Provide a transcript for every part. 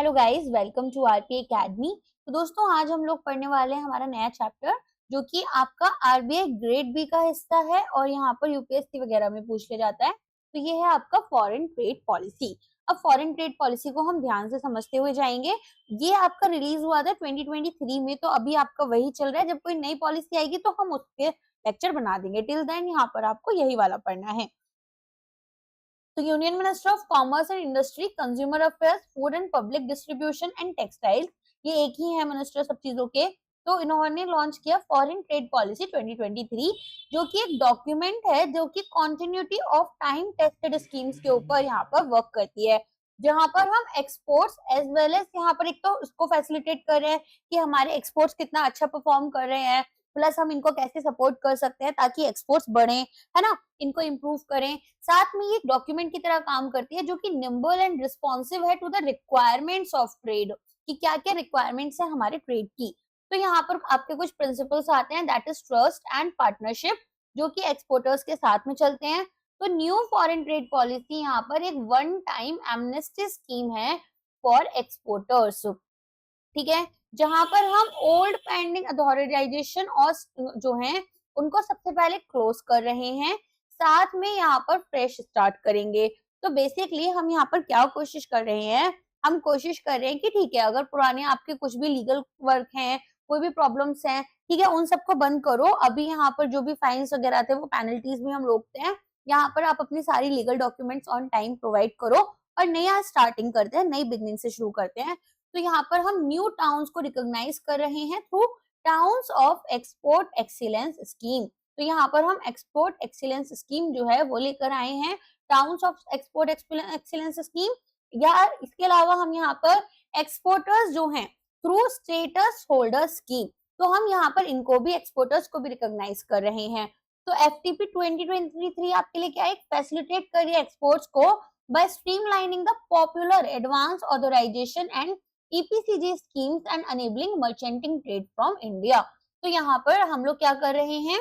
Hello guys, welcome to RPA academy. तो दोस्तों, आज हम लोग पढ़ने वाले हैं हमारा नया चैप्टर, जो कि आपका आरबीआई ग्रेड बी का हिस्सा है और यहाँ पर यूपीएससी वगैरह में पूछ लिया जाता है। तो ये है आपका फॉरेन ट्रेड पॉलिसी। अब फॉरेन ट्रेड पॉलिसी को हम ध्यान से समझते हुए जाएंगे। ये आपका रिलीज हुआ था 2023 में, तो अभी आपका वही चल रहा है। जब कोई नई पॉलिसी आएगी तो हम उसके लेक्चर बना देंगे। टिल देन यहाँ पर आपको यही वाला पढ़ना है। तो union minister of commerce and industry, consumer affairs, food and public distribution and textile, ये एक ही है मिनिस्टर सब चीजों के। तो इन्होंने लॉन्च किया फॉरेन ट्रेड पॉलिसी 2023, जो कि एक डॉक्यूमेंट है जो कि continuity of time tested schemes के ऊपर यहाँ पर वर्क करती है, जहां पर हम एक्सपोर्ट्स एज वेल एज यहाँ पर एक तो उसको फैसिलिटेट कर रहे हैं कि हमारे एक्सपोर्ट्स कितना अच्छा परफॉर्म कर रहे हैं, प्लस हम इनको कैसे सपोर्ट कर सकते हैं ताकि एक्सपोर्ट्स बढ़े, है ना, इनको इम्प्रूव करें। साथ में ये एक डॉक्यूमेंट की तरह काम करती है जो कि निम्बल एंड रिस्पॉन्सिव है to the requirements of trade, कि क्या क्या रिक्वायरमेंट्स है हमारे ट्रेड की। तो यहाँ पर आपके कुछ प्रिंसिपल्स आते हैं, that is trust and partnership, जो कि एक्सपोर्टर्स के साथ में चलते हैं। तो न्यू फॉरेन ट्रेड पॉलिसी यहाँ पर एक वन टाइम एमनेस्टी स्कीम है फॉर एक्सपोर्टर्स, ठीक है, जहां पर हम ओल्ड पेंडिंग अथॉराइजेशन और जो हैं उनको सबसे पहले क्लोज कर रहे हैं, साथ में यहाँ पर फ्रेश स्टार्ट करेंगे। तो बेसिकली हम यहाँ पर क्या कोशिश कर रहे हैं, हम कोशिश कर रहे हैं कि ठीक है, अगर पुराने आपके कुछ भी लीगल वर्क हैं, कोई भी प्रॉब्लम्स हैं, ठीक है, उन सबको बंद करो। अभी यहाँ पर जो भी फाइन्स वगैरह थे वो पेनल्टीज भी हम रोकते हैं। यहाँ पर आप अपनी सारी legal documents on time provide करो और नया स्टार्टिंग करते हैं, नई बिगनिंग से शुरू करते हैं। तो यहाँ पर हम न्यू टाउन्स को रिकॉग्नाइज कर रहे हैं through towns of export excellence scheme. तो यहाँ पर हम एक्सपोर्ट एक्सीलेंस स्कीम जो है वो लेकर आए हैं, towns of export excellence scheme. या इसके अलावा हम यहाँ पर एक्सपोर्टर्स जो हैं थ्रू स्टेटस होल्डर स्कीम, तो हम यहाँ पर इनको भी, एक्सपोर्टर्स को भी रिकॉग्नाइज कर रहे हैं। तो एफटीपी 2023 आपके लिए क्या है, फैसिलिटेट कर रही है एक्सपोर्ट्स को by streamlining the popular advance authorization and EPCG schemes and enabling merchanting trade from India। तो यहाँ पर हम लोग क्या कर रहे हैं,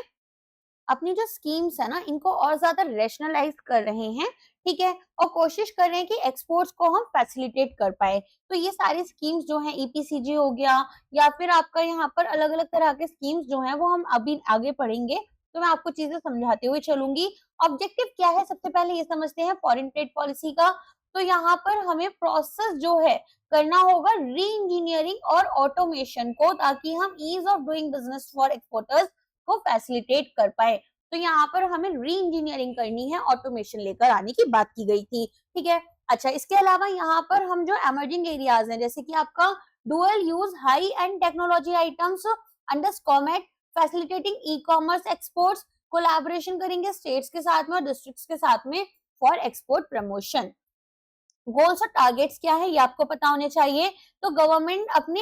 अपनी जो स्कीम्स है ना, इनको और ज्यादा रेशनलाइज कर रहे हैं, ठीक है, और कोशिश कर रहे हैं कि एक्सपोर्ट्स को हम फैसिलिटेट कर पाए। तो ये सारी स्कीम्स जो है, ईपीसीजी हो गया या फिर आपका यहाँ पर अलग अलग तरह के स्कीम्स जो है वो हम अभी आगे पढ़ेंगे, तो मैं आपको चीजें समझाते हुए चलूंगी। ऑब्जेक्टिव क्या है, सबसे पहले ये समझते हैं फॉरेन ट्रेड पॉलिसी का। तो यहाँ पर हमें प्रोसेस जो है करना होगा री इंजीनियरिंग और ऑटोमेशन को, ताकि हम ease of doing business for exporters को फैसिलिटेट कर पाए। तो यहाँ पर हमें री इंजीनियरिंग करनी है, ऑटोमेशन लेकर आने की बात की गई थी, ठीक है। अच्छा, इसके अलावा यहाँ पर हम जो एमर्जिंग एरियाज हैं, जैसे कि आपका dual use high end technology items under SCOMET, facilitating e commerce exports, collaboration करेंगे स्टेट्स के साथ में और डिस्ट्रिक्ट्स के साथ में फॉर एक्सपोर्ट प्रमोशन। गोल्स और टारगेट्स क्या है ये आपको पता होने चाहिए। तो गवर्नमेंट अपने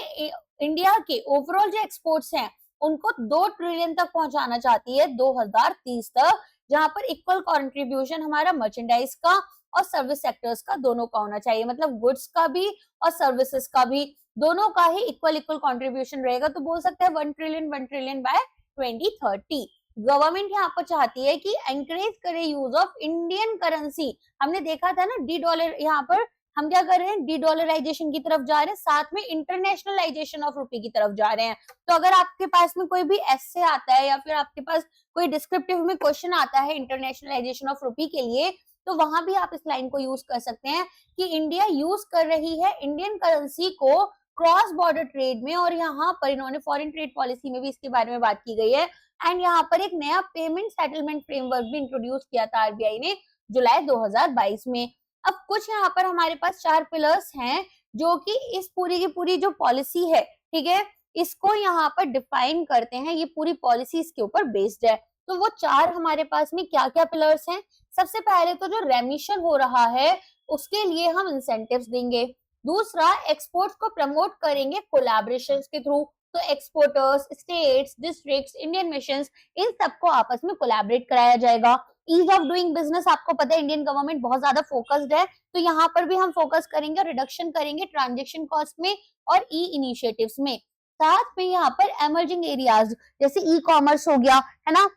इंडिया के ओवरऑल जो एक्सपोर्ट्स हैं उनको 2 ट्रिलियन तक पहुंचाना चाहती है 2030 तक, जहां पर इक्वल कंट्रीब्यूशन हमारा मर्चेंडाइज का और सर्विस सेक्टर्स का दोनों का होना चाहिए, मतलब गुड्स का भी और सर्विसेज का भी, दोनों का ही इक्वल इक्वल कंट्रीब्यूशन रहेगा। तो बोल सकते हैं 1 ट्रिलियन बाय 2030। गवर्नमेंट यहाँ पर चाहती है कि एंकरेज करे यूज ऑफ इंडियन करेंसी। हमने देखा था ना, डी डॉलर, यहाँ पर हम क्या कर रहे हैं, डी डॉलराइजेशन की तरफ जा रहे हैं, साथ में इंटरनेशनलाइजेशन ऑफ रुपी की तरफ जा रहे हैं। तो अगर आपके पास में कोई भी ऐसे आता है या फिर आपके पास कोई डिस्क्रिप्टिव में क्वेश्चन आता है इंटरनेशनलाइजेशन ऑफ रुपी के लिए, तो वहां भी आप इस लाइन को यूज कर सकते हैं कि इंडिया यूज कर रही है इंडियन करेंसी को क्रॉस बॉर्डर ट्रेड में। और यहाँ पर इन्होंने फॉरेन ट्रेड पॉलिसी में भी इसके बारे में बात की गई है। एंड यहाँ पर एक नया पेमेंट सेटलमेंट फ्रेमवर्क भी इंट्रोड्यूस किया था आरबीआई ने जुलाई 2022 में। अब कुछ यहाँ पर हमारे पास 4 पिलर्स हैं जो कि इस पूरी की पूरी जो पॉलिसी है, ठीक है, इसको यहाँ पर डिफाइन करते हैं। ये पूरी पॉलिसी इसके ऊपर बेस्ड है। तो वो 4 हमारे पास में क्या क्या पिलर्स हैं, सबसे पहले तो जो रेमिशन हो रहा है उसके लिए हम इंसेंटिव्स देंगे। दूसरा, एक्सपोर्ट्स को प्रमोट करेंगे कोलैबोरेशंस के थ्रू। तो exporters, states, districts, Indian missions, इन सबको आपस में कोलैबोरेट कराया जाएगा। ईज ऑफ डूइंग बिजनेस, आपको पता है इंडियन गवर्नमेंट बहुत ज्यादा फोकस्ड है, तो यहाँ पर भी हम फोकस करेंगे, रिडक्शन करेंगे ट्रांजेक्शन कॉस्ट में और ई इनिशिएटिव्स में। साथ में यहाँ पर एमर्जिंग एरियाज जैसे ई कॉमर्स हो गया, है ना,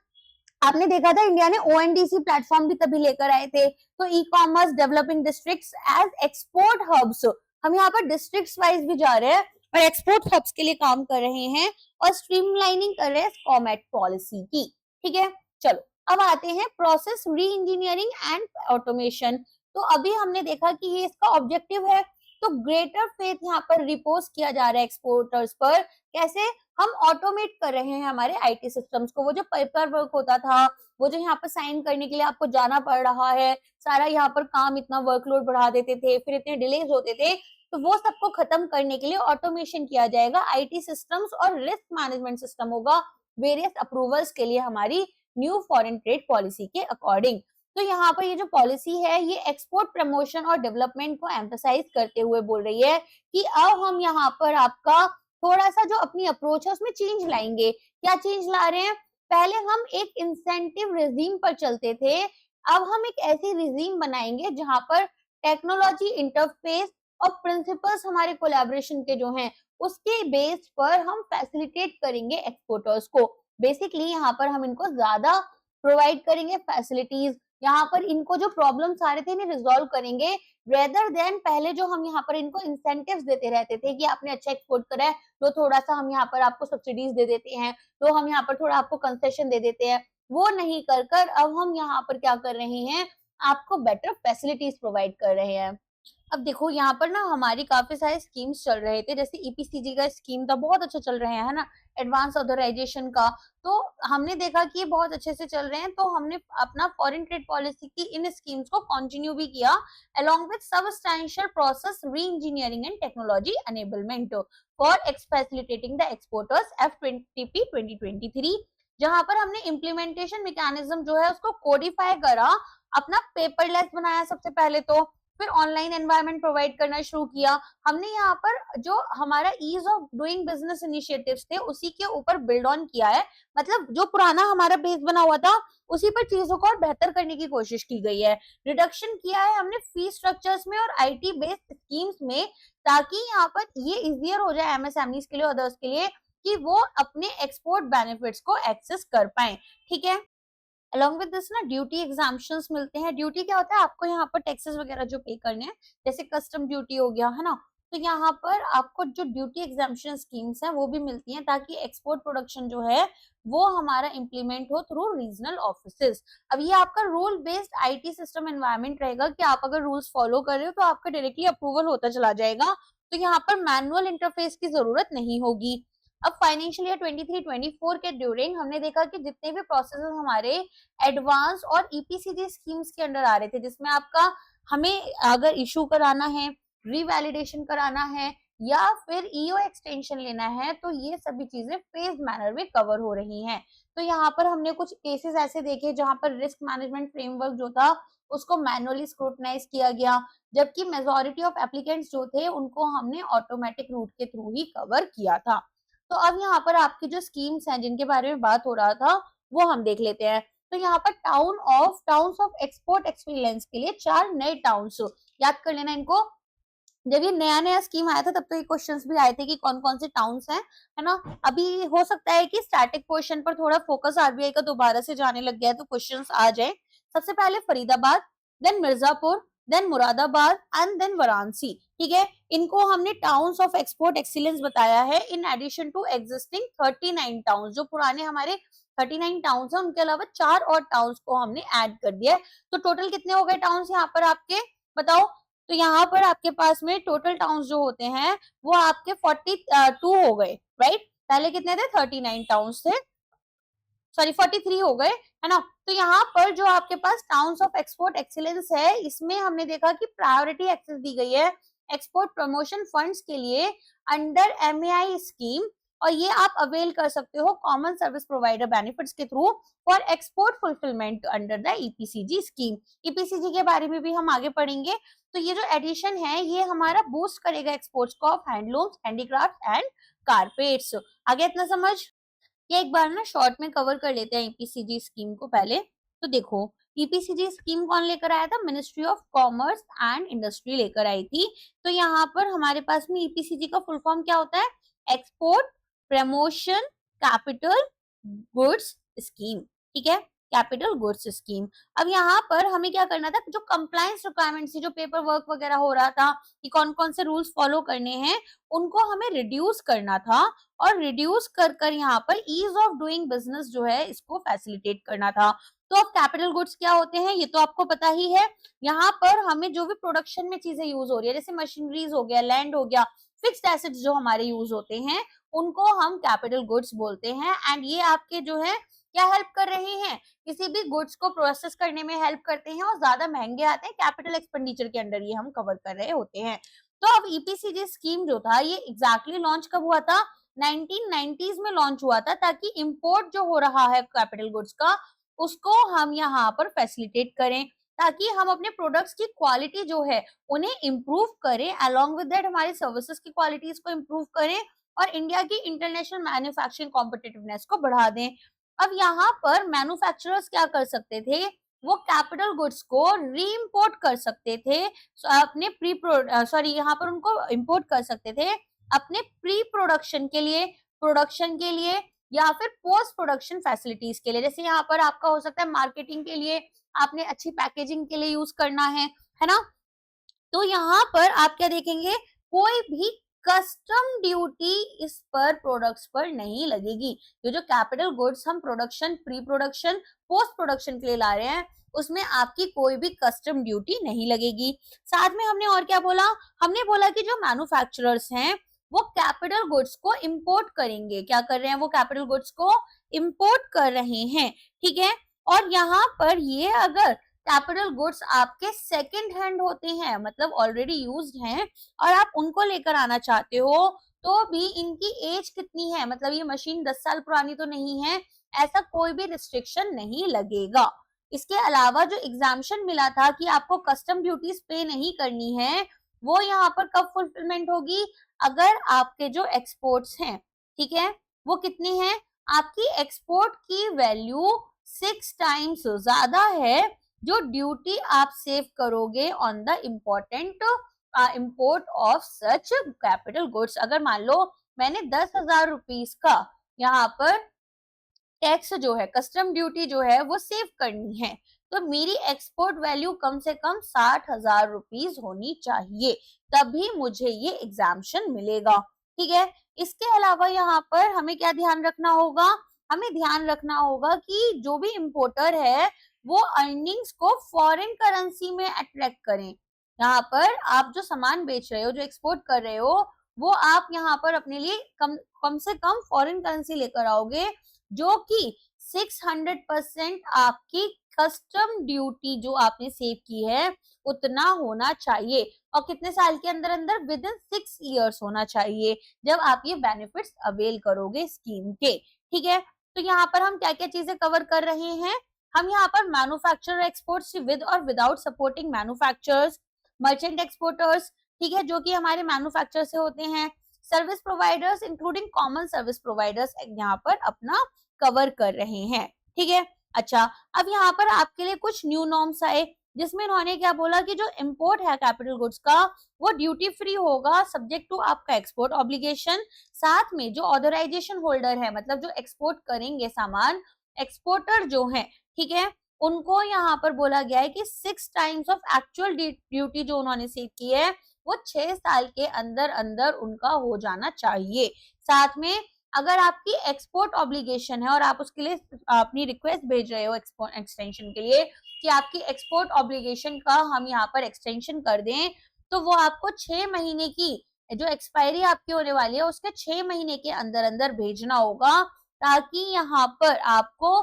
आपने देखा था इंडिया ने ओएनडीसी प्लेटफॉर्म भी तभी लेकर आए थे। तो e commerce, developing districts as export hubs, हम यहाँ पर डिस्ट्रिक्ट वाइज भी जा रहे हैं और एक्सपोर्ट हब्स के लिए काम कर रहे हैं और स्ट्रीमलाइनिंग कर रहे हैं कॉमेट पॉलिसी की। ठीक है, चलो अब आते हैं प्रोसेस री इंजीनियरिंग एंड ऑटोमेशन। तो अभी हमने देखा कि ये इसका ऑब्जेक्टिव है, तो ग्रेटर फेथ यहाँ पर रिपोज किया जा रहा है एक्सपोर्टर्स पर। कैसे? हम ऑटोमेट कर रहे हैं हमारे आईटी सिस्टम्स को। वो जो पेपर वर्क होता था, वो जो यहाँ पर साइन करने के लिए आपको जाना पड़ रहा है, सारा यहाँ पर काम इतना वर्कलोड बढ़ा देते थे, फिर इतने डिलेज होते थे, तो वो सबको खत्म करने के लिए ऑटोमेशन किया जाएगा। आईटी सिस्टम्स और रिस्क मैनेजमेंट सिस्टम होगा वेरियस अप्रूवल्स के लिए हमारी न्यू फॉरेन ट्रेड पॉलिसी के अकॉर्डिंग। तो यहाँ पर ये जो पॉलिसी है ये एक्सपोर्ट प्रमोशन और डेवलपमेंट को एम्फसाइज करते हुए बोल रही है कि अब हम यहाँ पर आपका थोड़ा सा जो अपनी अप्रोच है उसमें चेंज लाएंगे। क्या चेंज ला रहे हैं? पहले हम एक इंसेंटिव रिजीम पर चलते थे, अब हम एक ऐसी रिजीम बनाएंगे जहां पर टेक्नोलॉजी इंटरफेस और प्रिंसिपल्स हमारे कोलैबोरेशन के जो हैं उसके बेस पर हम फैसिलिटेट करेंगे एक्सपोर्टर्स को। बेसिकली यहाँ पर हम इनको ज्यादा प्रोवाइड करेंगे फैसिलिटीज, यहाँ पर इनको जो प्रॉब्लम्स आ रहे थे इन्हें रिजॉल्व करेंगे, रेदर देन पहले जो हम यहाँ पर इनको इंसेंटिव्स देते रहते थे कि आपने अच्छा एक्सपोर्ट करा है तो थोड़ा सा हम यहाँ पर आपको सब्सिडीज दे देते हैं, तो हम यहाँ पर थोड़ा आपको कंसेशन दे देते हैं। वो नहीं कर कर अब हम यहाँ पर क्या कर रहे हैं, आपको बेटर फैसिलिटीज प्रोवाइड कर रहे हैं। अब देखो यहाँ पर ना हमारी काफी सारे स्कीम्स चल रहे थे, जैसे ईपीसीजी का स्कीम था, बहुत अच्छा चल रहे हैं, है ना, एडवांस ऑथराइजेशन का। तो हमने देखा कि ये बहुत अच्छे से चल रहे हैं, तो हमने अपना फॉरेन ट्रेड पॉलिसी की इन स्कीम्स को कंटिन्यू भी किया along with substantial process re-engineering and technology enablement for facilitating the exporters F20P 2023, जहां पर हमने इम्प्लीमेंटेशन मैकेनिज्म जो है उसको कोडिफाई करा, अपना पेपरलेस बनाया सबसे पहले, तो फिर ऑनलाइन एनवायरनमेंट प्रोवाइड करना शुरू किया। हमने यहाँ पर जो हमारा ease of doing business initiatives थे उसी के ऊपर बिल्ड ऑन किया है, मतलब जो पुराना हमारा बेस बना हुआ था उसी पर चीजों को और बेहतर करने की कोशिश की गई है। रिडक्शन किया है हमने फी स्ट्रक्चर्स में और आईटी बेस्ड स्कीम्स में, ताकि यहाँ पर ये इजियर हो जाए एमएसएमईज के लिए, अदर्स के लिए, कि वो अपने एक्सपोर्ट बेनिफिट्स को एक्सेस कर पाए। ठीक है, अलॉन्ग विद दिस ना ड्यूटी एग्जाम्पशंस मिलते हैं। ड्यूटी क्या होता है? आपको यहाँ पर टैक्सेस वगैरह जो पे करने हैं, जैसे कस्टम ड्यूटी हो गया, है ना, तो यहाँ पर आपको जो ड्यूटी एग्जाम्पशन स्कीम्स हैं वो भी मिलती हैं, ताकि एक्सपोर्ट प्रोडक्शन जो है वो हमारा इम्प्लीमेंट हो थ्रू रीजनल ऑफिसेस। अब ये आपका rule based IT system environment रहेगा कि आप अगर रूल्स फॉलो कर रहे हो तो आपका डायरेक्टली अप्रूवल होता चला जाएगा, तो यहाँ पर मैनुअल इंटरफेस की जरूरत नहीं होगी। अब फाइनेंशियल ईयर 23-24 के ड्यूरिंग हमने देखा कि जितने भी प्रोसेसेस हमारे एडवांस और ईपीसीजी स्कीम्स के अंडर आ रहे थे, जिसमें आपका हमें अगर इशू कराना है, रीवैलिडेशन कराना है या फिर ईओ एक्सटेंशन लेना है, तो ये सभी चीजें फेज मैनर में कवर हो रही हैं। तो यहाँ पर हमने कुछ केसेस ऐसे देखे जहां पर रिस्क मैनेजमेंट फ्रेमवर्क जो था उसको मैनुअली स्क्रूटनाइज किया गया, जबकि मेजोरिटी ऑफ एप्लीकेंट्स जो थे उनको हमने ऑटोमेटिक रूट के थ्रू ही कवर किया था। तो अब यहाँ पर आपकी जो स्कीम्स हैं जिनके बारे में बात हो रहा था वो हम देख लेते हैं। तो यहाँ पर टाउन्स ऑफ एक्सपोर्ट एक्सपीरियंस के लिए 4 नए टाउन्स याद कर लेना इनको। जब ये नया नया स्कीम आया था तब तो ये क्वेश्चंस भी आए थे कि कौन कौन से टाउन्स हैं, है ना। अभी हो सकता है कि स्टैटिक पोर्शन पर थोड़ा फोकस आरबीआई का दोबारा से जाने लग गया है तो क्वेश्चंस आ जाए। सबसे पहले Faridabad, then Mirzapur, then Moradabad and then Varanasi. ठीक है, इनको हमने टाउन्स ऑफ एक्सपोर्ट एक्सीलेंस बताया है in addition to existing 39 towns. जो पुराने हमारे 39 टाउन्स हैं उनके अलावा 4 और टाउन्स को हमने ऐड कर दिया है। तो टोटल कितने हो गए टाउन्स यहाँ पर आपके, बताओ। तो यहाँ पर आपके पास में टोटल टाउन्स जो होते हैं वो आपके 42 हो गए, राइट। पहले कितने थे? 39 टाउन्स थे, सॉरी 43 हो गए, है ना। तो यहाँ पर जो आपके पास टाउन्स ऑफ एक्सपोर्ट एक्सीलेंस है इसमें हमने देखा कि प्रायोरिटी एक्सेस दी गई है एक्सपोर्ट प्रमोशन फंड्स के लिए अंडर एमएआई स्कीम, और ये आप अवेल कर सकते हो कॉमन सर्विस प्रोवाइडर बेनिफिट्स के through for export fulfilment under the EPCG scheme. EPCG के बारे में भी हम आगे पढ़ेंगे। तो ये जो एडिशन है ये हमारा बूस्ट करेगा एक्सपोर्ट्स को of handlooms, handicraft and carpets. आगे इतना समझ, ये एक बार ना शॉर्ट में कवर कर लेते हैं ईपीसीजी स्कीम को पहले। तो देखो ईपीसीजी स्कीम कौन लेकर आया था? Ministry of commerce and industry लेकर आई थी। तो यहाँ पर हमारे पास में ईपीसीजी का फुल फॉर्म क्या होता है? Export promotion capital goods scheme. ठीक है, कैपिटल गुड्स स्कीम। अब यहाँ पर हमें क्या करना था, जो कंप्लायंस रिक्वायरमेंट थी, जो पेपर वर्क वगैरह हो रहा था कि कौन कौन से रूल्स फॉलो करने हैं, उनको हमें रिड्यूस करना था और रिड्यूस कर कर यहाँ पर ईज ऑफ डूइंग बिजनेस जो है इसको फैसिलिटेट करना था। तो अब कैपिटल गुड्स क्या होते हैं ये तो आपको पता ही है। यहाँ पर हमें जो भी प्रोडक्शन में चीजें यूज हो रही है, जैसे मशीनरीज हो गया, लैंड हो गया, फिक्स्ड एसेट्स जो हमारे यूज होते हैं, उनको हम कैपिटल गुड्स बोलते हैं। एंड ये आपके जो है क्या हेल्प कर रहे हैं, किसी भी गुड्स को प्रोसेस करने में हेल्प करते हैं और ज्यादा महंगे आते हैं, कैपिटल एक्सपेंडिचर के अंडर ये हम कवर कर रहे होते हैं। तो अब ईपीसीजी स्कीम जो था ये एग्जैक्टली लॉन्च कब हुआ था, 1990s में लॉन्च हुआ था, ताकि इंपोर्ट जो हो रहा है कैपिटल गुड्स का उसको हम यहाँ पर फैसिलिटेट करें, ताकि हम अपने प्रोडक्ट्स की क्वालिटी जो है उन्हें इम्प्रूव करें, अलोंग विद दैट हमारी सर्विसेज की क्वालिटीज को इम्प्रूव करें और इंडिया की इंटरनेशनल मैन्युफैक्चरिंग कॉम्पिटिटिवनेस को बढ़ा दें। अब यहाँ पर मैन्युफैक्चरर्स क्या कर सकते थे, वो कैपिटल गुड्स को री इम्पोर्ट कर सकते थे अपने यहाँ पर उनको इम्पोर्ट कर सकते थे अपने प्री प्रोडक्शन के लिए, प्रोडक्शन के लिए या फिर पोस्ट प्रोडक्शन फैसिलिटीज के लिए। जैसे यहाँ पर आपका हो सकता है मार्केटिंग के लिए, आपने अच्छी पैकेजिंग के लिए यूज करना है ना। तो यहाँ पर आप क्या देखेंगे, कोई भी कस्टम ड्यूटी इस पर प्रोडक्ट्स पर नहीं लगेगी। ये जो कैपिटल गुड्स हम production, pre production, post production के लिए ला रहे हैं, उसमें आपकी कोई भी कस्टम ड्यूटी नहीं लगेगी। साथ में हमने और क्या बोला, हमने बोला कि जो मैन्युफैक्चरर्स हैं वो कैपिटल गुड्स को इंपोर्ट करेंगे। क्या कर रहे हैं, वो कैपिटल गुड्स को इंपोर्ट कर रहे हैं, ठीक है। और यहाँ पर ये अगर कैपिटल गुड्स आपके सेकंड हैंड होते हैं, मतलब ऑलरेडी यूज्ड हैं, और आप उनको लेकर आना चाहते हो, तो भी इनकी एज कितनी है, मतलब ये मशीन 10 साल पुरानी तो नहीं है, ऐसा कोई भी रिस्ट्रिक्शन नहीं लगेगा। इसके अलावा जो एग्जाम्शन मिला था कि आपको कस्टम ड्यूटीज पे नहीं करनी है, वो यहाँ पर कब फुलफिलमेंट होगी, अगर आपके जो एक्सपोर्ट्स हैं, ठीक है, वो कितने हैं, आपकी एक्सपोर्ट की वैल्यू 6 टाइम्स ज्यादा है जो ड्यूटी आप सेव करोगे on the important import of such capital goods. अगर मान लो मैंने 10,000 रुपीज का यहाँ पर टैक्स जो है, कस्टम ड्यूटी जो है वो सेव करनी है, तो मेरी एक्सपोर्ट वैल्यू कम से कम 60,000 रुपीज होनी चाहिए, तभी मुझे ये एग्जाम्शन मिलेगा, ठीक है। इसके अलावा यहाँ पर हमें क्या ध्यान रखना होगा, हमें ध्यान रखना होगा कि जो भी इम्पोर्टर है वो अर्निंग्स को फॉरेन करेंसी में अट्रैक्ट करें। यहाँ पर आप जो सामान बेच रहे हो, जो एक्सपोर्ट कर रहे हो, वो आप यहाँ पर अपने लिए कम से कम फॉरेन करेंसी लेकर आओगे, जो कि 600% आपकी कस्टम ड्यूटी जो आपने सेव की है उतना होना चाहिए, और कितने साल के अंदर अंदर, विद इन 6 इयर्स होना चाहिए, जब आप ये बेनिफिट्स अवेल करोगे स्कीम के, ठीक है। तो यहाँ पर हम क्या क्या चीजें कवर कर रहे हैं, हम यहाँ पर मैन्युफैक्चरर एक्सपोर्ट्स विद और without supporting manufacturers, merchant exporters, ठीक है, जो कि हमारे मैन्युफैक्चरर से होते हैं, service providers including common service providers यहाँ पर अपना कवर कर रहे हैं, ठीक है। अच्छा, अब यहाँ पर आपके लिए कुछ न्यू नॉर्म्स आए, जिसमें इन्होंने क्या बोला कि जो इंपोर्ट है कैपिटल गुड्स का वो ड्यूटी फ्री होगा सब्जेक्ट टू आपका एक्सपोर्ट ऑब्लिगेशन। साथ में जो ऑथराइजेशन होल्डर है, मतलब जो एक्सपोर्ट करेंगे सामान, एक्सपोर्टर जो है, ठीक है, उनको यहाँ पर बोला गया है कि 6 टाइम्स ऑफ एक्चुअल ड्यूटी जो उन्होंने सेव की है वो 6 साल के अंदर अंदर उनका हो जाना चाहिए। साथ में अगर आपकी एक्सपोर्ट ऑब्लिगेशन है और आप उसके लिए अपनी रिक्वेस्ट भेज रहे हो एक्सपोर्ट एक्सटेंशन के लिए कि आपकी एक्सपोर्ट ऑब्लिगेशन का हम यहाँ पर एक्सटेंशन कर दें, तो वो आपको 6 महीने की जो एक्सपायरी आपकी होने वाली है उसके 6 महीने के अंदर अंदर भेजना होगा, ताकि यहाँ पर आपको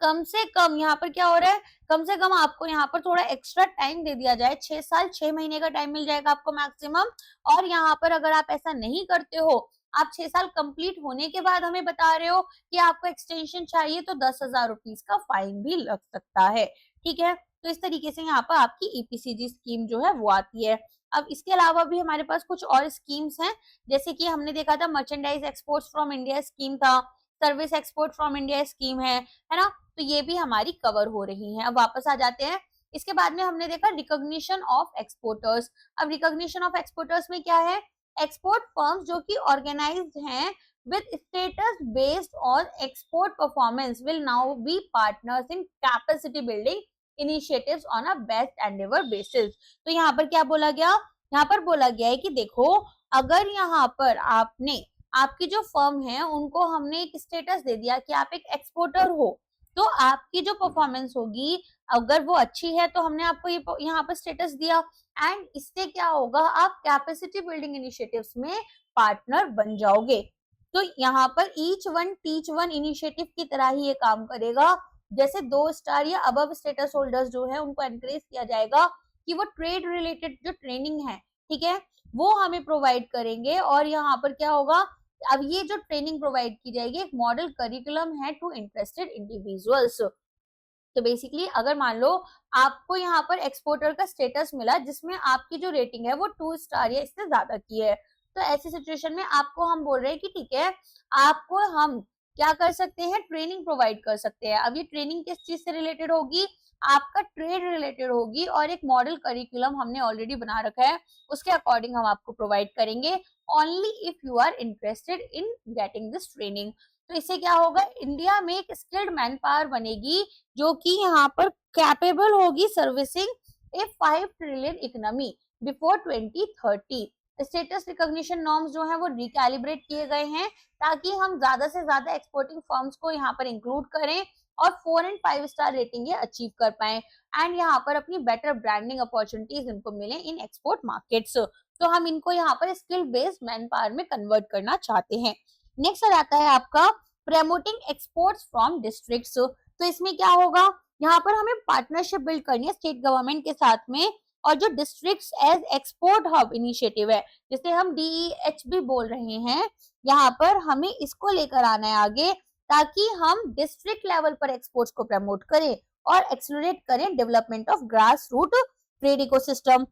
कम से कम, यहाँ पर क्या हो रहा है, कम से कम आपको यहाँ पर थोड़ा एक्स्ट्रा टाइम दे दिया जाए, 6 साल 6 महीने का टाइम मिल जाएगा आपको मैक्सिमम। और यहाँ पर अगर आप ऐसा नहीं करते हो, आप 6 साल कंप्लीट होने के बाद हमें बता रहे हो कि आपको एक्सटेंशन चाहिए, तो 10,000 रुपीज का फाइन भी लग सकता है, ठीक है। तो इस तरीके से यहाँ पर आपकी ईपीसीजी स्कीम जो है वो आती है। अब इसके अलावा भी हमारे पास कुछ और स्कीम्स हैं, जैसे कि हमने देखा था merchandise exports from India scheme था, service export from India scheme है ना, तो ये भी हमारी कवर हो रही है। अब वापस आ जाते हैं, इसके बाद में हमने देखा रिकॉग्निशन ऑफ एक्सपोर्टर्स। अब रिकॉग्निशन ऑफ एक्सपोर्टर्स में क्या है, एक्सपोर्ट फर्म्स जो कि ऑर्गेनाइज्ड हैं with status based on export performance will now be partners in capacity building initiatives on a best endeavor basis। तो यहाँ पर क्या बोला गया, यहाँ पर बोला गया है कि देखो अगर यहाँ पर आपने आपकी जो फर्म है उनको हमने एक स्टेटस दे दिया कि आप एक एक्सपोर्टर हो, तो आपकी जो परफॉर्मेंस होगी अगर वो अच्छी है तो हमने आपको ये यहाँ पर स्टेटस दिया, एंड इससे क्या होगा आप कैपेसिटी बिल्डिंग इनिशिएटिव्स में पार्टनर बन जाओगे। तो यहाँ पर each one teach one initiative की तरह ही ये काम करेगा। जैसे 2 स्टार या अबव स्टेटस होल्डर्स जो है उनको एनकरेज किया जाएगा कि वो ट्रेड रिलेटेड जो ट्रेनिंग है, ठीक है, वो हमें प्रोवाइड करेंगे। और यहाँ पर क्या होगा, अब ये जो ट्रेनिंग प्रोवाइड की जाएगी एक मॉडल करिकुलम है टू इंटरेस्टेड इंडिविजुअल्स। तो बेसिकली अगर मान लो आपको यहाँ पर एक्सपोर्टर का स्टेटस मिला जिसमें आपकी जो रेटिंग है वो 2 स्टार या इससे ज्यादा की है, तो ऐसी सिचुएशन में आपको हम बोल रहे हैं कि ठीक है आपको हम क्या कर सकते हैं, ट्रेनिंग प्रोवाइड कर सकते हैं। अब ये ट्रेनिंग किस चीज से रिलेटेड होगी, आपका ट्रेड रिलेटेड होगी, और एक मॉडल करिकुलम हमने ऑलरेडी बना रखा है उसके अकॉर्डिंग हम आपको प्रोवाइड करेंगे only if you are interested in getting this training. तो इससे क्या होगा, इंडिया में एक स्किल्ड मैन पावर बनेगी जो कि यहाँ पर कैपेबल होगी सर्विसिंग ए 5 trillion economy before 2030। Status recognition norms जो है वो रिकैलिब्रेट किए गए हैं ताकि हम ज्यादा से ज्यादा एक्सपोर्टिंग फर्म्स को यहाँ पर इंक्लूड करें और 4 एंड 5 स्टार रेटिंग ये अचीव कर पाए, एंड यहाँ पर अपनी बेटर ब्रांडिंग अपॉर्चुनिटीज इनको मिले इन एक्सपोर्ट मार्केट्स। तो हम इनको यहाँ पर स्किल बेस्ड मैन पावर में कन्वर्ट करना चाहते हैं। नेक्स्ट आ जाता है आपका प्रमोटिंग एक्सपोर्ट्स फ्रॉम डिस्ट्रिक्ट्स। तो इसमें क्या होगा, यहाँ पर हमें पार्टनरशिप बिल्ड करनी है स्टेट गवर्नमेंट के साथ में, और जो districts as export hub initiative है जिसे हम DEH भी बोल रहे हैं, यहाँ पर हमें इसको लेकर आना है आगे ताकि हम डिस्ट्रिक्ट लेवल पर एक्सपोर्ट्स को प्रमोट करें और एक्सेलरेट करें development of grass root trade ecosystem.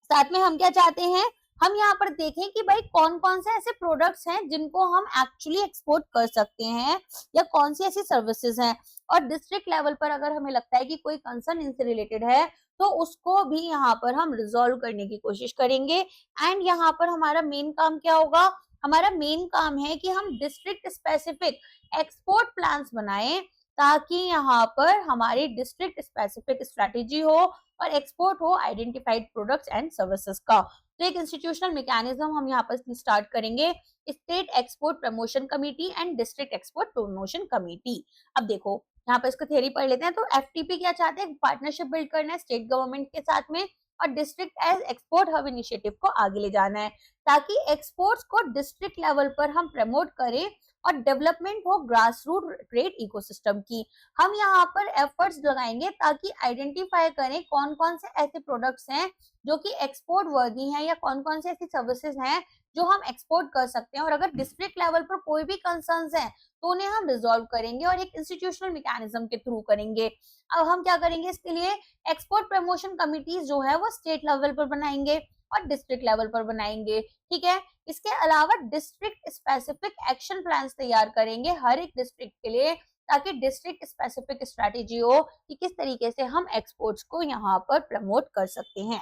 साथ में हम क्या चाहते हैं, हम यहाँ पर देखें कि भाई कौन कौन से ऐसे प्रोडक्ट्स हैं जिनको हम एक्चुअली एक्सपोर्ट कर सकते हैं या कौन सी ऐसी सर्विसेज हैं, और डिस्ट्रिक्ट लेवल पर अगर हमें लगता है कि कोई कंसर्न इनसे रिलेटेड है तो उसको भी यहाँ पर हम रिजॉल्व करने की कोशिश करेंगे। एंड यहाँ पर हमारा मेन काम क्या होगा, हमारा मेन काम है कि हम डिस्ट्रिक्ट स्पेसिफिक एक्सपोर्ट प्लान्स बनाएं ताकि यहाँ पर हमारी डिस्ट्रिक्ट स्पेसिफिक स्ट्रेटेजी हो और एक्सपोर्ट हो आइडेंटिफाइड प्रोडक्ट्स एंड सर्विसेज का। तो एक इंस्टीट्यूशनल मैकेनिज्म हम यहाँ पर स्टार्ट करेंगे, state export promotion committee and district export promotion committee. अब देखो यहाँ पर इसको थ्योरी पढ़ लेते हैं। तो FTP क्या चाहते हैं, पार्टनरशिप बिल्ड करना है स्टेट गवर्नमेंट के साथ में और district as export hub initiative को आगे ले जाना है ताकि एक्सपोर्ट्स को डिस्ट्रिक्ट लेवल पर हम प्रमोट करें और डेवलपमेंट हो ग्रास रूट ट्रेड इकोसिस्टम की। हम यहाँ पर एफर्ट्स लगाएंगे ताकि आइडेंटिफाई करें कौन कौन से ऐसे प्रोडक्ट्स हैं जो कि एक्सपोर्ट वर्दी हैं या कौन कौन से ऐसी सर्विसेज हैं जो हम एक्सपोर्ट कर सकते हैं, और अगर डिस्ट्रिक्ट लेवल पर कोई भी कंसर्न्स हैं तो उन्हें हम रिजॉल्व करेंगे और एक इंस्टीट्यूशनल मैकेनिज्म के थ्रू करेंगे। अब हम क्या करेंगे, इसके लिए एक्सपोर्ट प्रमोशन कमिटीज जो है वो स्टेट लेवल पर बनाएंगे और डिस्ट्रिक्ट लेवल पर बनाएंगे, ठीक है। इसके अलावा डिस्ट्रिक्ट स्पेसिफिक एक्शन प्लान्स तैयार करेंगे हर एक डिस्ट्रिक्ट के लिए ताकि डिस्ट्रिक्ट स्पेसिफिक स्ट्रेटेजी हो कि किस तरीके से हम एक्सपोर्ट्स को यहाँ पर प्रमोट कर सकते हैं।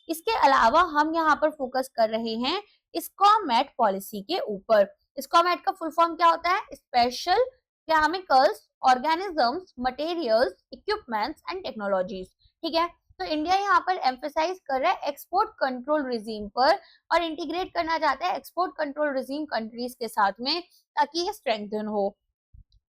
इसके अलावा हम यहाँ पर फोकस कर रहे हैं स्कॉमेट पॉलिसी के ऊपर। स्कॉमेट का फुल फॉर्म क्या होता है, special chemicals organisms materials equipments and technologies, ठीक है। तो इंडिया यहाँ पर एम्फेसाइज कर रहा है एक्सपोर्ट कंट्रोल रिजीम पर और इंटीग्रेट करना चाहता है एक्सपोर्ट कंट्रोल रिजीम कंट्रीज के साथ में ताकि ये स्ट्रेंथन हो।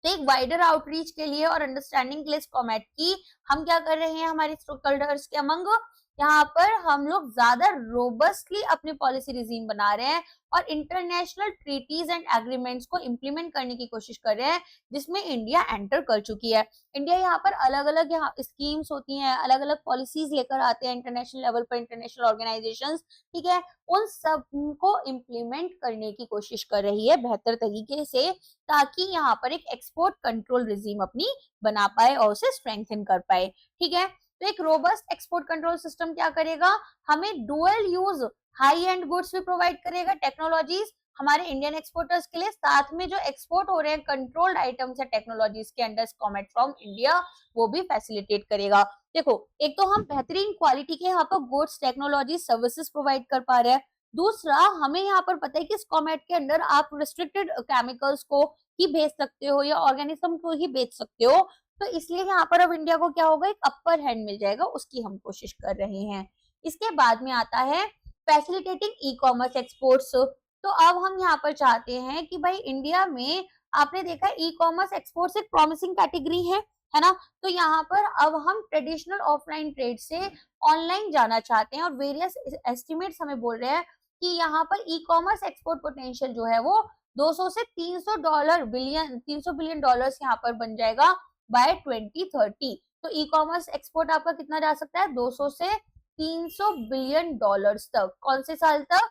तो एक वाइडर आउटरीच के लिए और अंडरस्टैंडिंग के लिए स्कॉमेट की हम क्या कर रहे हैं, हमारे स्टेकहोल्डर्स के अमंग यहाँ पर हम लोग ज्यादा रोबस्टली अपनी पॉलिसी रिजीम बना रहे हैं और इंटरनेशनल ट्रीटीज एंड एग्रीमेंट्स को इम्प्लीमेंट करने की कोशिश कर रहे हैं जिसमें इंडिया एंटर कर चुकी है। इंडिया यहाँ पर अलग अलग यहाँ स्कीम्स होती हैं, अलग अलग पॉलिसीज लेकर आते हैं इंटरनेशनल लेवल पर, इंटरनेशनल ऑर्गेनाइजेशंस, ठीक है, उन सब को इम्प्लीमेंट करने की कोशिश कर रही है बेहतर तरीके से ताकि यहाँ पर एक एक्सपोर्ट कंट्रोल रिजीम अपनी बना पाए और उसे स्ट्रेंथन कर पाए, ठीक है। तो एक रोबस्ट एक्सपोर्ट कंट्रोल सिस्टम क्या करेगा, हमें dual use high and goods भी प्रोवाइड करेगा, टेक्नोलॉजीज हमारे इंडियन एक्सपोर्टर्स के लिए, साथ में जो एक्सपोर्ट हो रहे हैं कंट्रोल्ड आइटम्स या टेक्नोलॉजीज के अंडर स्कॉमेट फ्रॉम इंडिया वो भी फैसिलिटेट करेगा। देखो एक तो हम बेहतरीन क्वालिटी के यहाँ पर गुड्स टेक्नोलॉजी सर्विसेज प्रोवाइड कर पा रहे हैं, दूसरा, हमें यहाँ पर पता है कि स्कॉमेट के अंडर आप रिस्ट्रिक्टेड केमिकल्स को ही भेज सकते हो या ऑर्गेनिज्म को ही बेच सकते हो, तो इसलिए यहाँ पर अब इंडिया को क्या होगा, एक अपर हैंड मिल जाएगा, उसकी हम कोशिश कर रहे हैं। इसके बाद में आता है फैसिलिटेटिंग ई कॉमर्स एक्सपोर्ट्स। तो अब हम यहाँ पर चाहते हैं कि भाई इंडिया में आपने देखा ई कॉमर्स एक्सपोर्ट्स एक प्रॉमिसिंग कैटेगरी है ना, तो यहाँ पर अब हम ट्रेडिशनल ऑफलाइन ट्रेड से ऑनलाइन जाना चाहते हैं और वेरियस एस्टिमेट्स हमें बोल रहे हैं कि यहाँ पर ई कॉमर्स एक्सपोर्ट पोटेंशियल जो है वो 200 से 300 बिलियन डॉलर्स यहाँ पर बन जाएगा बाय 2030। तो ई कॉमर्स एक्सपोर्ट आपका कितना जा सकता है, 200 से 300 बिलियन डॉलर्स तक, कौन से साल तक,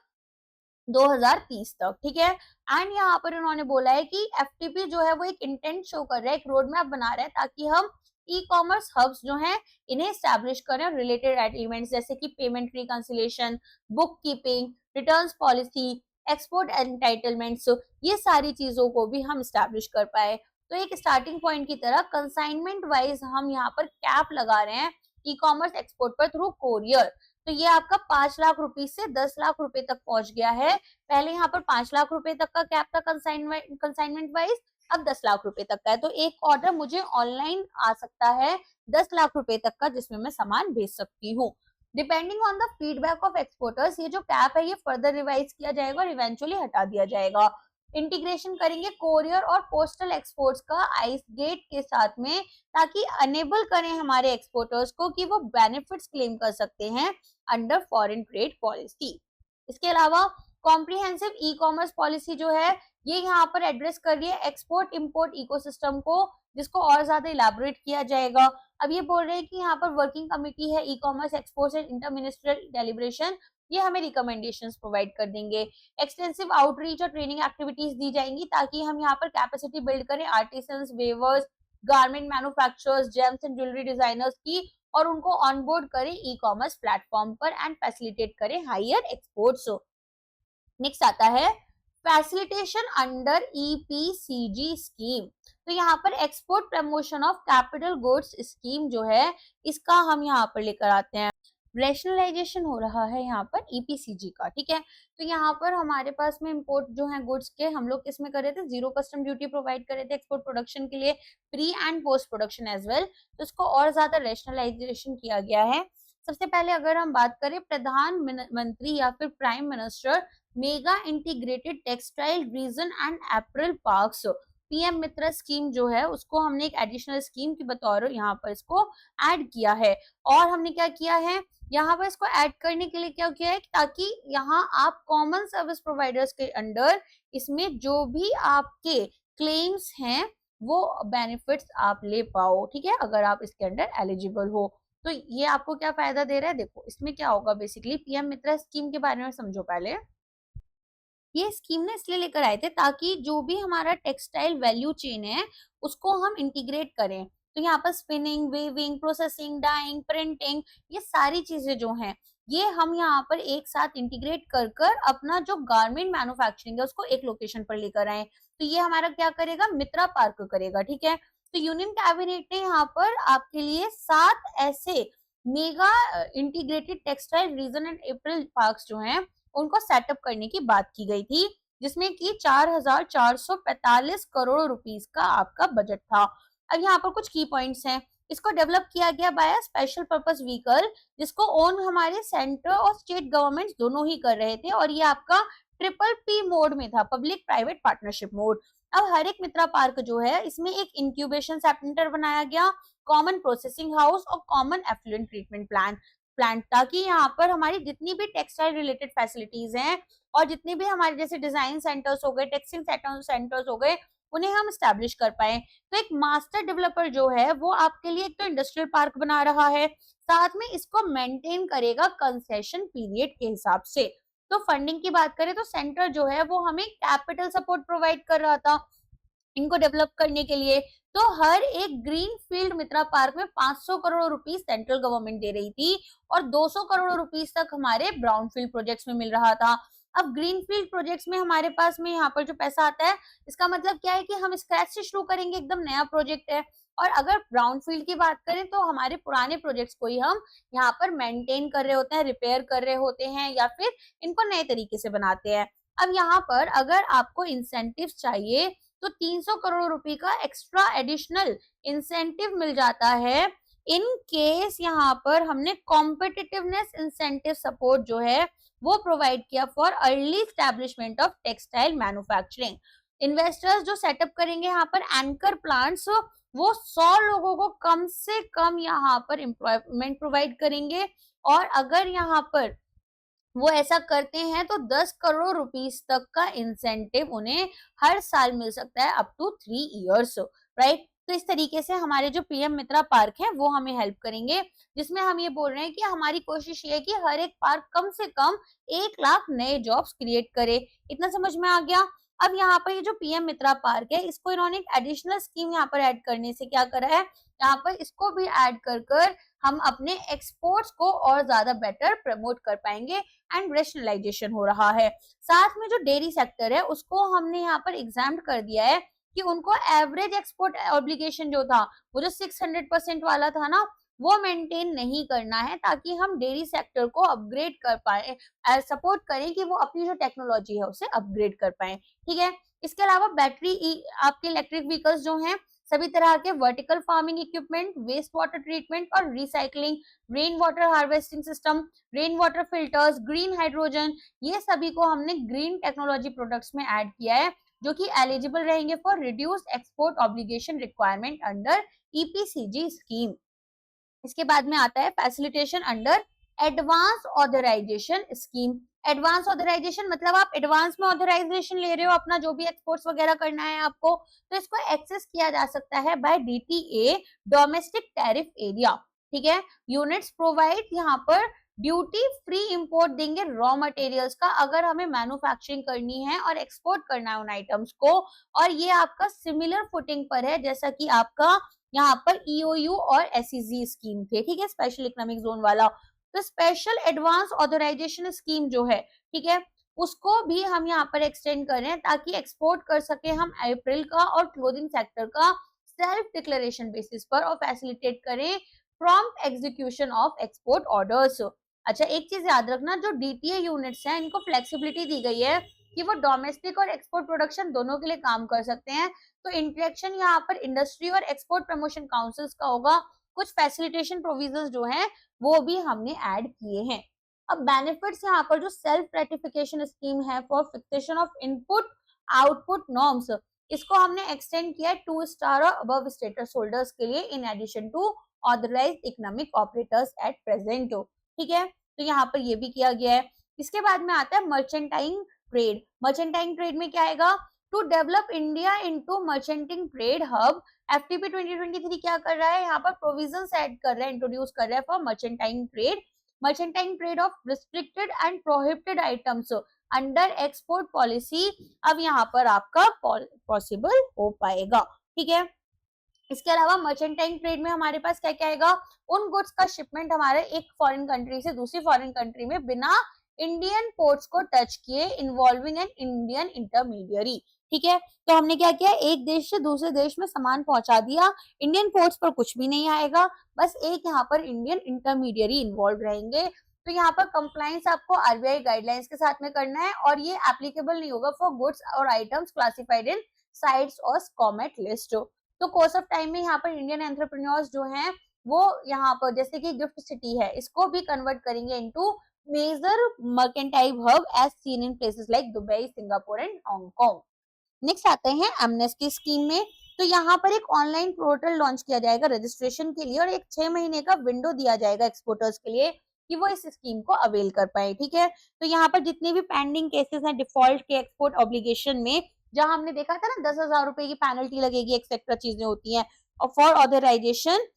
2030 तक, ठीक है। एंड यहाँ पर उन्होंने बोला है कि एफटीपी जो है वो एक इंटेंट शो कर रहा है, एक रोड मैप बना रहा है ताकि हम ई कॉमर्स हब्स जो हैं इन्हें स्टैब्लिश करें और रिलेटेड एलिमेंट्स जैसे कि payment reconciliation, book keeping, returns policy, export entitlements, ये सारी चीजों को भी हम स्टैब्लिश कर पाए। तो एक स्टार्टिंग पॉइंट की तरह कंसाइनमेंट वाइज हम यहाँ पर कैप लगा रहे हैं ई कॉमर्स एक्सपोर्ट पर थ्रू कोरियर। तो ये आपका 5 लाख रुपए से 10 लाख रुपए तक पहुंच गया है। पहले यहाँ पर 5 लाख रुपए तक का कैप था कंसाइनमेंट वाइज, अब 10 लाख रुपए तक का है। तो एक ऑर्डर मुझे ऑनलाइन आ सकता है 10 लाख रुपए तक का, जिसमें मैं सामान भेज सकती हूँ। Depending on the feedback of exporters, ये जो कैप है ये फर्दर रिवाइज किया जाएगा और इवेंचुअली हटा दिया जाएगा। इंटीग्रेशन करेंगे कोरियर और पोस्टल एक्सपोर्ट्स का आइस गेट के साथ में, ताकि अनेबल करें हमारे एक्सपोर्टर्स को कि वो बेनिफिट्स क्लेम कर सकते हैं अंडर फॉरेन ट्रेड पॉलिसी। इसके अलावा कॉम्प्रिहेंसिव ई कॉमर्स पॉलिसी जो है ये यहाँ पर एड्रेस कर रही है एक्सपोर्ट इंपोर्ट इकोसिस्टम को, जिसको और ज्यादा इलैबोरेट किया जाएगा। अब ये बोल रहे हैं कि यहाँ पर वर्किंग कमिटी है ई commerce exports and inter ministerial deliberation, ये हमें रिकमेंडेशंस प्रोवाइड कर देंगे। एक्सटेंसिव आउटरीच और ट्रेनिंग एक्टिविटीज दी जाएंगी ताकि हम यहाँ पर कैपेसिटी बिल्ड करें artisans, weavers, garment manufacturers, James and jewellery designers की, और उनको ऑनबोर्ड करें ई कॉमर्स प्लेटफॉर्म पर एंड फैसिलिटेट करें हायर एक्सपोर्ट्स। नेक्स्ट आता है फैसिलिटेशन अंडर ईपीसीजी स्कीम। तो यहाँ पर export promotion of capital goods scheme जो है इसका हम यहाँ पर लेकर आते हैं। रैशनलाइजेशन हो रहा है यहाँ पर ईपीसीजी का, ठीक है। तो यहाँ पर हमारे पास में इंपोर्ट जो है गुड्स के, हम लोग किसमें कर रहे थे, जीरो कस्टम ड्यूटी प्रोवाइड कर रहे थे एक्सपोर्ट प्रोडक्शन के लिए, pre and post production as well. तो इसको और ज्यादा रैशनलाइजेशन किया गया है। सबसे पहले अगर हम बात करें प्रधानमंत्री या फिर prime minister mega integrated textile reason and apparel parks, PM Mitra scheme जो है उसको हमने एक एडिशनल स्कीम के बतौर यहाँ पर इसको ऐड किया है। और हमने क्या किया है, यहाँ पर इसको ऐड करने के लिए क्या किया है, ताकि यहाँ आप कॉमन सर्विस प्रोवाइडर्स के अंडर इसमें जो भी आपके क्लेम्स हैं वो बेनिफिट्स आप ले पाओ, ठीक है, अगर आप इसके अंडर एलिजिबल हो। तो ये आपको क्या फायदा दे रहा है, देखो इसमें क्या होगा, बेसिकली पीएम मित्र स्कीम के बारे में समझो पहले। ये स्कीम ने इसलिए लेकर आए थे ताकि जो भी हमारा टेक्सटाइल वैल्यू चेन है उसको हम इंटीग्रेट करें। तो यहाँ पर spinning, weaving, processing, dyeing, printing, ये सारी चीजें जो हैं ये हम यहाँ पर एक साथ इंटीग्रेट कर कर अपना जो गारमेंट मैन्युफैक्चरिंग है उसको एक लोकेशन पर लेकर आए। तो ये हमारा क्या करेगा, मित्रा पार्क करेगा, ठीक है। तो यूनियन कैबिनेट ने यहाँ पर आपके लिए 7 ऐसे mega integrated textile reason and apparel parks जो हैं उनको सेटअप करने की बात की गई थी, जिसमें कि 4,445 करोड़ रुपीस का आपका बजट था। अब यहाँ पर कुछ की पॉइंट्स हैं। इसको डेवलप किया गया बाय स्पेशल पर्पस व्हीकल, जिसको ओन हमारे सेंटर और स्टेट गवर्नमेंट दोनों ही कर रहे थे, और ये आपका ट्रिपल पी मोड में था, पब्लिक प्राइवेट पार्टनरशिप मोड। अब हर एक मित्रा पार्क जो है इसमें एक इंक्यूबेशन सेंटर बनाया गया, कॉमन प्रोसेसिंग हाउस और कॉमन एफ्लुएंट ट्रीटमेंट प्लांट, ताकि यहाँ पर हमारी जितनी भी टेक्सटाइल रिलेटेड फैसिलिटीज हैं और जितने भी हमारे जैसे डिजाइन सेंटर्स हो गए, टेक्सटाइल सेंटर्स हो गए, उन्हें हम स्टैब्लिश कर पाए। तो एक मास्टर डेवलपर जो है वो आपके लिए एक तो इंडस्ट्रियल पार्क बना रहा है, साथ में इसको मेंटेन करेगा कंसेशन पीरियड के हिसाब से। तो फंडिंग की बात करें तो सेंटर जो है वो हमें कैपिटल सपोर्ट प्रोवाइड कर रहा था इनको डेवलप करने के लिए। तो हर एक ग्रीन फील्ड मित्रा पार्क में 500 करोड़ रुपीस सेंट्रल गवर्नमेंट दे रही थी और 200 करोड़ रुपीस तक हमारे ब्राउन फील्ड प्रोजेक्ट्स में मिल रहा था। अब ग्रीनफील्ड प्रोजेक्ट्स में हमारे पास में यहाँ पर जो पैसा आता है, इसका मतलब क्या है कि हम स्क्रैच से शुरू करेंगे, एकदम नया प्रोजेक्ट है। और अगर ब्राउनफील्ड की बात करें तो हमारे पुराने प्रोजेक्ट्स को ही हम यहाँ पर मेंटेन कर रहे होते हैं, रिपेयर कर रहे होते हैं, या फिर इनको नए तरीके से बनाते हैं। अब यहाँ पर अगर आपको इंसेंटिव्स चाहिए तो 300 करोड़ रुपए का एक्स्ट्रा एडिशनल इंसेंटिव मिल जाता है इन केस यहाँ पर हमने कॉम्पिटिटिवनेस इंसेंटिव सपोर्ट जो है वो प्रोवाइड किया for early establishment of textile manufacturing. Investors जो सेटअप करेंगे यहाँ पर एंकर प्लांट्स, वो 100 लोगों को कम से कम यहाँ पर एम्प्लॉयमेंट प्रोवाइड करेंगे। और अगर यहाँ पर वो ऐसा करते हैं तो 10 करोड़ रुपीस तक का इंसेंटिव उन्हें हर साल मिल सकता है अप टू 3 इयर्स, राइट। तो इस तरीके से हमारे जो पीएम मित्रा पार्क है वो हमें हेल्प करेंगे, जिसमें हम ये बोल रहे हैं कि हमारी कोशिश ये है कि हर एक पार्क कम से कम 1 लाख नए जॉब्स क्रिएट करे। इतना समझ में आ गया। अब यहाँ पर ये जो पीएम मित्रा पार्क है, इसको इन्होंने एक एडिशनल स्कीम यहाँ पर ऐड करने से क्या करा है, यहाँ पर इसको भी ऐड कर हम अपने एक्सपोर्ट्स को और ज्यादा बेटर प्रमोट कर पाएंगे एंड रेशनलाइजेशन हो रहा है। साथ में जो डेयरी सेक्टर है उसको हमने यहाँ पर एग्जाम कर दिया है कि उनको एवरेज एक्सपोर्ट ऑब्लिगेशन जो था, वो जो 600% वाला था ना, वो मेंटेन नहीं करना है, ताकि हम डेयरी सेक्टर को अपग्रेड कर पाए, सपोर्ट करें कि वो अपनी जो टेक्नोलॉजी है उसे अपग्रेड कर पाए। ठीक है। इसके अलावा बैटरी आपके इलेक्ट्रिक व्हीकल्स जो हैं, सभी तरह के vertical farming equipment, waste water treatment और recycling, rain water harvesting system, rain water filters, green hydrogen, ये सभी को हमने ग्रीन टेक्नोलॉजी प्रोडक्ट्स में ऐड किया है, जो कि एलिजिबल रहेंगे for reduced export obligation requirement under EPCG scheme. इसके बाद में आता है facilitation under advance authorization scheme. Advance authorization मतलब आप एडवांस में ऑथराइजेशन ले रहे हो अपना जो भी एक्सपोर्ट्स वगैरह करना है आपको, तो इसको एक्सेस किया जा सकता है by DTA, domestic tariff area. ठीक है। यूनिट्स प्रोवाइड यहाँ पर ड्यूटी फ्री इंपोर्ट देंगे रॉ मटेरियल्स का, अगर हमें मैन्युफैक्चरिंग करनी है और एक्सपोर्ट करना है उन आइटम्स को, और ये आपका सिमिलर फुटिंग पर है जैसा कि आपका यहाँ पर ईओयू और एसईजी स्कीम थे। ठीक है, स्पेशल इकोनॉमिक जोन वाला। तो स्पेशल एडवांस ऑथराइजेशन स्कीम जो है, ठीक है, उसको भी हम यहाँ पर एक्सटेंड कर रहे हैं ताकि एक्सपोर्ट कर सके हम अप्रैल का और क्लोथिंग सेक्टर का सेल्फ डिक्लेरेशन बेसिस पर, और फैसिलिटेट करें prompt execution of export orders. अच्छा, एक चीज याद रखना, जो डीटीए यूनिट्स हैं इनको फ्लेक्सिबिलिटी दी गई है कि वो डोमेस्टिक और एक्सपोर्ट प्रोडक्शन दोनों के लिए काम कर सकते हैं। तो इंटरेक्शन यहाँ पर इंडस्ट्री और एक्सपोर्ट प्रमोशन काउंसिल्स का होगा। कुछ फैसिलिटेशन प्रोविजंस जो हैं वो भी हमने ऐड किए हैं। अब बेनिफिट्स यहाँ पर जो सेल्फ रेटिफिकेशन स्कीम है for fixation of input output norms, इसको हमने एक्सटेंड किया 2 स्टार और अबव स्टेटस होल्डर्स के लिए, in addition to authorised economic operators at present. ठीक है, तो यहाँ पर ये भी किया गया है। इसके बाद में आता है मर्चेंटाइन ट्रेड। मर्चेंटाइन ट्रेड में क्या आएगा, to develop India into merchanting trade hub. FTP 2023 क्या कर रहा है, यहाँ पर प्रोविजंस ऐड कर रहा है, इंट्रोड्यूस कर रहा है for merchanting trade. Merchanting trade of restricted and prohibited items under export policy अब यहाँ पर आपका पॉसिबल हो पाएगा। ठीक है। इसके अलावा मर्चेंटाइन ट्रेड में हमारे पास क्या क्या आएगा, उन गुड्स का शिपमेंट हमारे एक फॉरेन कंट्री से दूसरी फॉरेन कंट्री में बिना इंडियन पोर्ट्स को टच किए, इन्वॉल्विंग एन इंडियन इंटरमीडियरी। ठीक है, तो हमने क्या किया, एक देश से दूसरे देश में सामान पहुंचा दिया, इंडियन पोर्ट्स पर कुछ भी नहीं आएगा, बस एक यहाँ पर इंडियन इंटरमीडियरी इन्वॉल्व रहेंगे। तो यहाँ पर कंप्लायंस आपको आरबीआई गाइडलाइंस के साथ में करना है, और ये एप्लीकेबल नहीं होगा फॉर गुड्स और आइटम्स क्लासिफाइड इन साइट्स और स्कॉमेट लिस्ट। तो कोर्स ऑफ टाइम में यहाँ पर इंडियन एंटरप्रेन्योर्स जो हैं वो यहाँ पर, जैसे कि गिफ्ट सिटी है, इसको भी कन्वर्ट करेंगे into major mercantile hub as seen in places like Dubai, Singapore and Hong Kong. Next आते हैं एमनेस्टी स्कीम में। तो यहाँ पर एक ऑनलाइन पोर्टल लॉन्च किया जाएगा रजिस्ट्रेशन के लिए, और एक 6 महीने का विंडो दिया जाएगा एक्सपोर्टर्स के लिए कि वो इस स्कीम को अवेल कर पाए। ठीक है, तो यहाँ पर जितने भी पेंडिंग केसेस हैं डिफॉल्ट के एक्सपोर्ट ऑब्लिगेशन में, जहां हमने देखा था ना 10,000 रुपए की पेनल्टी लगेगी, एक्सेट्रा चीजें होती हैं, और फॉर ऑथराइजेशन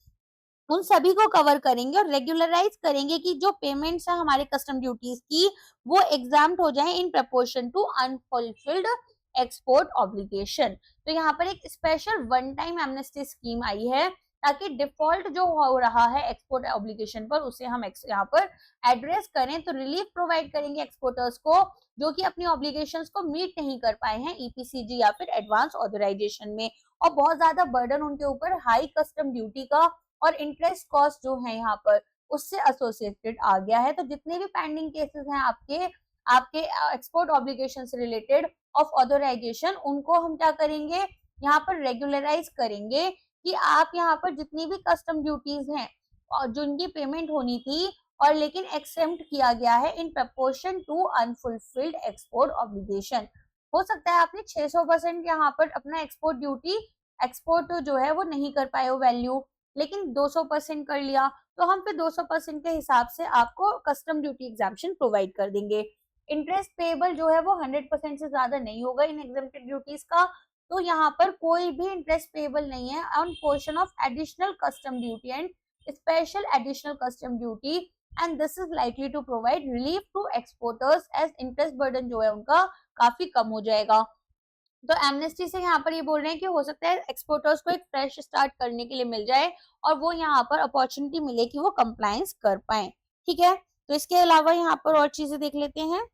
उन सभी को कवर करेंगे और रेगुलराइज करेंगे कि जो पेमेंट्स है हमारे कस्टम ड्यूटीज की वो एग्जाम्प्ट हो जाए in proportion to unfulfilled export obligation. तो यहाँ पर एक special one time amnesty scheme आई है ताकि डिफॉल्ट जो हो रहा है एक्सपोर्ट ऑब्लिगेशन पर उसे हम यहाँ पर एड्रेस करें। तो रिलीफ प्रोवाइड करेंगे एक्सपोर्टर्स को जो कि अपनी ऑब्लिगेशंस को मीट नहीं कर पाए हैं ईपीसीजी या फिर एडवांस ऑथराइजेशन में, और बहुत ज्यादा बर्डन उनके ऊपर हाई कस्टम ड्यूटी का और इंटरेस्ट कॉस्ट जो है यहाँ पर उससे एसोसिएटेड आ गया है। तो जितने भी पेंडिंग केसेस हैं आपके आपके एक्सपोर्ट ऑब्लिगेशन से रिलेटेड ऑफ ऑथराइजेशन, उनको हम क्या करेंगे यहाँ पर रेगुलराइज करेंगे कि आप यहाँ पर जितनी भी कस्टम ड्यूटीज हैं और जिनकी पेमेंट होनी थी और लेकिन एक्सेप्ट किया गया है in proportion to unfulfilled export obligation. हो सकता है आपने 600% यहाँ पर अपना एक्सपोर्ट ड्यूटी एक्सपोर्ट जो है वो नहीं कर पाए हो वैल्यू, लेकिन 200% कर लिया, तो हम फिर 200% के हिसाब से आपको कस्टम ड्यूटी एग्जाम्पशन प्रोवाइड कर देंगे। इंटरेस्ट पेएबल जो है वो 100% से ज्यादा नहीं होगा इन एग्जेम्प्टेड ड्यूटीज का, तो यहाँ पर कोई भी इंटरेस्ट पेएबल नहीं है on portion of additional custom duty and special additional custom duty, and this is likely to provide relief to exporters as interest burden जो है उनका काफी कम हो जाएगा। तो एमनेस्टी से यहाँ पर ये बोल रहे हैं कि हो सकता है एक्सपोर्टर्स को एक फ्रेश स्टार्ट करने के लिए मिल जाए और वो यहाँ पर अपॉर्चुनिटी मिले कि वो कंप्लायंस कर पाए। ठीक है, तो इसके अलावा यहाँ पर और चीजें देख लेते हैं।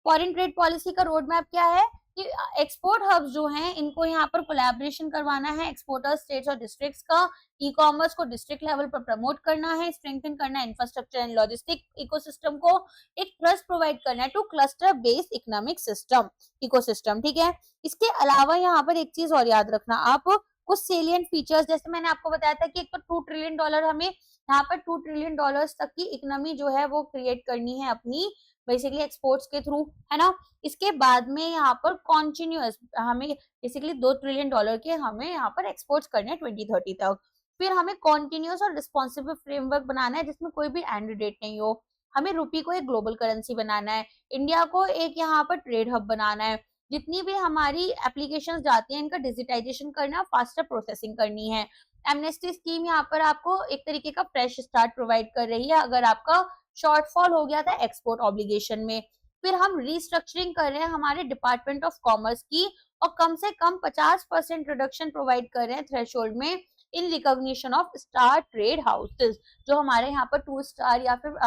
फॉरेन ट्रेड पॉलिसी का रोड मैप क्या है कि एक्सपोर्ट हब्स जो हैं इनको यहाँ पर कोलैबोरेशन करवाना है एक्सपोर्टर्स स्टेट्स और डिस्ट्रिक्ट्स का, ई कॉमर्स को डिस्ट्रिक्ट लेवल पर प्रमोट करना है, स्ट्रेंथन करना है इंफ्रास्ट्रक्चर एंड लॉजिस्टिक इकोसिस्टम को, एक ट्रस्ट प्रोवाइड करना है two cluster based economic system ecosystem. ठीक है, इसके अलावा यहाँ पर एक चीज और याद रखना आप, कुछ सेलियंट फीचर्स जैसे मैंने आपको बताया था कि एक तो $2 ट्रिलियन हमें यहाँ पर $2 ट्रिलियन तक की इकोनॉमी जो है वो क्रिएट करनी है अपनी बेसिकली एक्सपोर्ट्स के थ्रू, है ना। इसके बाद में यहाँ पर कॉन्टिन्यूअस हमें बेसिकली $2 ट्रिलियन के हमें यहाँ पर एक्सपोर्ट्स करने हैं 2030 तक। फिर हमें कॉन्टिन्यूअस और रिस्पॉन्सिबल फ्रेमवर्क बनाना है जिसमें कोई भी एंड डेट नहीं हो। हमें रुपी को एक ग्लोबल करेंसी बनाना है, इंडिया को एक यहाँ पर ट्रेड हब बनाना है, जितनी भी हमारी एप्लीकेशंस जाती हैं इनका डिजिटाइजेशन करना, फास्टर प्रोसेसिंग करनी है। एमनेस्टी स्कीम यहाँ पर आपको एक तरीके का फ्रेश स्टार्ट प्रोवाइड कर रही है अगर आपका शॉर्टफॉल हो गया था एक्सपोर्ट ऑब्लिगेशन में। फिर हम रीस्ट्रक्चरिंग कर रहे हैं हमारे डिपार्टमेंट ऑफ कॉमर्स की और कम से कम 50% रिडक्शन प्रोवाइड कर रहे हैं थ्रेशोल्ड में in recognition of star trade houses, जो हमारे यहाँ पर 2 स्टार या फिर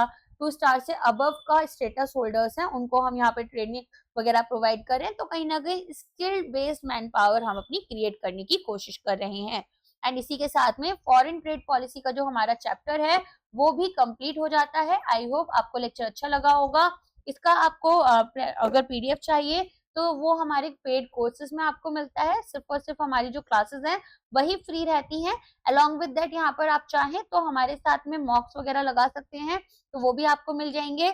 2 स्टार से अबव का स्टेटस होल्डर्स हैं उनको हम यहाँ पर ट्रेनिंग वगैरह प्रोवाइड कर रहे हैं। तो कहीं ना कहीं स्किल्ड बेस्ड मैन पावर हम अपनी क्रिएट करने की कोशिश कर रहे हैं। एंड इसी के साथ में फॉरेन ट्रेड पॉलिसी का जो हमारा चैप्टर है वो भी कंप्लीट हो जाता है। आई होप आपको लेक्चर अच्छा लगा होगा। इसका आपको अगर पीडीएफ चाहिए तो वो हमारे पेड कोर्सेज में आपको मिलता है, सिर्फ और सिर्फ हमारी जो क्लासेस हैं वही फ्री रहती हैं। अलोंग विद दैट यहाँ पर आप चाहें तो हमारे साथ में मॉक्स वगैरह लगा सकते हैं, तो वो भी आपको मिल जाएंगे।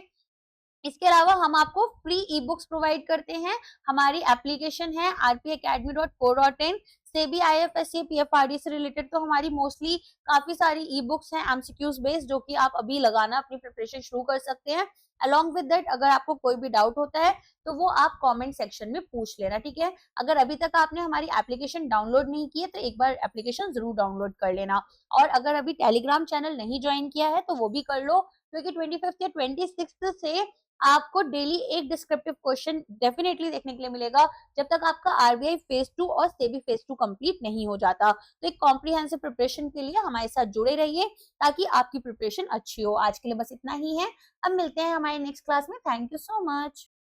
इसके अलावा हम आपको फ्री ई बुक्स प्रोवाइड करते हैं। हमारी एप्लीकेशन है rpacademy.co.in, सेबी आईएफएससी पीएफआरडी से रिलेटेड तो हमारी मोस्टली काफी सारी ई बुक्स हैं एमसीक्यूज बेस्ड, जो कि आप अभी लगाना अपनी प्रिपरेशन शुरू कर सकते हैं। अलोंग विद दैट अगर आपको कोई भी डाउट होता है तो वो आप कमेंट सेक्शन में पूछ लेना, ठीक है। अगर अभी तक आपने हमारी एप्लीकेशन डाउनलोड नहीं की है तो एक बार एप्लीकेशन जरूर डाउनलोड कर लेना, और अगर अभी टेलीग्राम चैनल नहीं ज्वाइन किया है तो वो भी कर लो, क्योंकि 25 या 26 से आपको डेली एक डिस्क्रिप्टिव क्वेश्चन डेफिनेटली देखने के लिए मिलेगा जब तक आपका आरबीआई फेज 2 और सेबी फेज 2 कंप्लीट नहीं हो जाता। तो एक कॉम्प्रिहेंसिव प्रिपरेशन के लिए हमारे साथ जुड़े रहिए ताकि आपकी प्रिपरेशन अच्छी हो। आज के लिए बस इतना ही है, अब मिलते हैं हमारे नेक्स्ट क्लास में। Thank you so much.